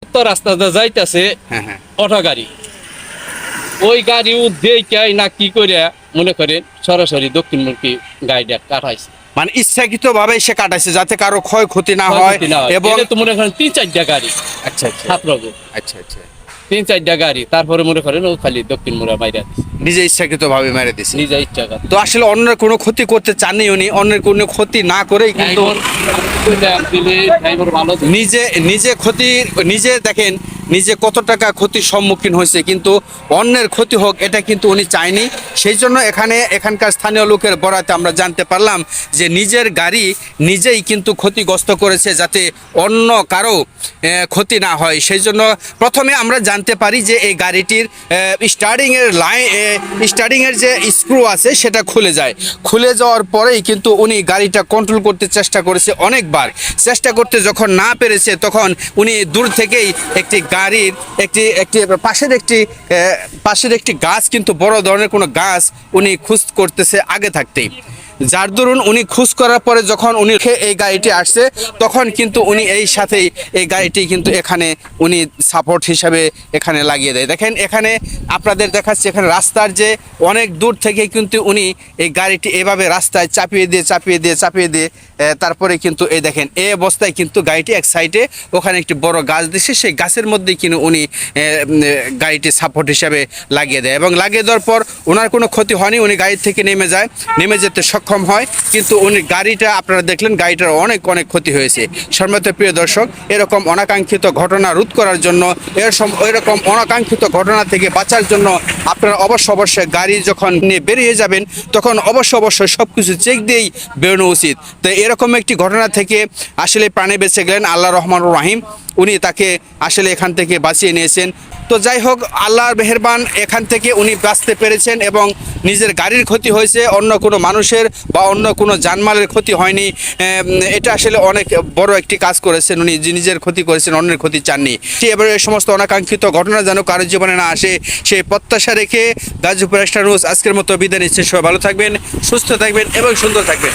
তো রাস্তাতে যাইতেছে হ্যাঁ হ্যাঁ অটো গাড়ি, ওই গাড়ি দেখাই না কি করে মনে করেন সরাসরি দক্ষিণমুখী গাড়িটা কাটাইছে। মানে ইচ্ছাকৃত ভাবে সে কাটাইছে যাতে কারো ক্ষয়ক্ষতি না হয়। ক্ষয়ক্ষতি না হয়। এবং এটা তো মনে করেন 3-4টা গাড়ি, আচ্ছা আচ্ছা ছাত্রকে আচ্ছা আচ্ছা 3-4টা গাড়ি, তারপরে মনে করেন ও খালি দক্ষিণ মুড়া মাইরা দিছে নিজে ইচ্ছাকৃত ভাবে মেরে দিছে। নিজে ইচ্ছা করে। তো আসলে অন্যের কোনো ক্ষতি করতে চাননি উনি, অন্যের কোনো ক্ষতি না করেই কিন্তু ড্রাইভার ভালো ছিল। নিজে নিজে ক্ষতির নিজে দেখেন নিজে কত টাকা ক্ষতির সম্মুখীন হয়েছে, কিন্তু অন্যের ক্ষতি হোক এটা কিন্তু উনি চায়নি। সেই জন্য এখানকার স্থানীয় লোকের বরাতে আমরা জানতে পারলাম যে নিজের গাড়ি নিজেই কিন্তু ক্ষতিগ্রস্ত করেছে যাতে অন্য কারো ক্ষতি না হয়। সেই জন্য প্রথমে আমরা জানতে পারি যে এই গাড়িটির স্টার্টিংয়ের যে স্ক্রু আছে সেটা খুলে যায়। খুলে যাওয়ার পরেই কিন্তু উনি গাড়িটা কন্ট্রোল করতে চেষ্টা করেছে অনেকবার। চেষ্টা করতে যখন না পেরেছে তখন উনি দূর থেকেই একটি গাড়ির একটি পাশের একটি গাছ, কিন্তু বড় ধরনের কোনো গাছ উনি খোঁজ করতেছে আগে থাকতেই, যার দরুন উনি খোঁজ করার পরে যখন উনি এই গাড়িটি আসছে তখন কিন্তু উনি এই সাথেই এই গাড়িটি কিন্তু এখানে উনি সাপোর্ট হিসাবে এখানে লাগিয়ে দেয়। দেখেন এখানে আপনাদের দেখাচ্ছে এখানে রাস্তার যে অনেক দূর থেকে কিন্তু উনি এই গাড়িটি এভাবে রাস্তায় চাপিয়ে দিয়ে তারপরে কিন্তু এই দেখেন এই অবস্থায় কিন্তু গাড়িটি এক সাইডে ওখানে একটি বড় গাছ দিছে, সেই গাছের মধ্যেই কিন্তু উনি গাড়িটি সাপোর্ট হিসাবে লাগিয়ে দেয়। এবং লাগিয়ে দেওয়ার পর ওনার কোনো ক্ষতি হয়নি, উনি গাড়ি থেকে নেমে যেতে সক্ষম হয়। কিন্তু উনি গাড়িটা আপনারা দেখলেন গাড়িটার অনেক ক্ষতি হয়েছে। সম্মানিত প্রিয় দর্শক, এরকম অনাকাঙ্ক্ষিত ঘটনা রোধ করার জন্য এরকম অনাকাঙ্ক্ষিত ঘটনা থেকে বাঁচার জন্য আপনারা অবশ্যই গাড়ি যখন নিয়ে বেরিয়ে যাবেন তখন অবশ্যই সব কিছু চেক দিয়েই বেরোনো উচিত। তো এরকম একটি ঘটনা থেকে আসলে প্রাণে বেঁচে গেলেন আল্লাহ রহমান রাহিম, উনি তাকে আসলে এখান থেকে বাঁচিয়ে নিয়েছেন। তো যাই হোক, আল্লাহর মেহেরবান, এখান থেকে উনি বাঁচতে পেরেছেন এবং নিজের গাড়ির ক্ষতি হয়েছে, অন্য কোনো মানুষের বা অন্য কোনো জানমালের ক্ষতি হয়নি। এটা আসলে অনেক বড় একটি কাজ করেছেন উনি, নিজের ক্ষতি করেছেন, অন্যের ক্ষতি চাননি। এবারে এই সমস্ত অনাকাঙ্ক্ষিত ঘটনা যেন কারোর জীবনে না আসে সেই প্রত্যাশা রেখে গাজীপুর এক্সট্রা নিউজ আজকের মতো বিদায় নিচ্ছে। সবাই ভালো থাকবেন, সুস্থ থাকবেন এবং সুন্দর থাকবেন।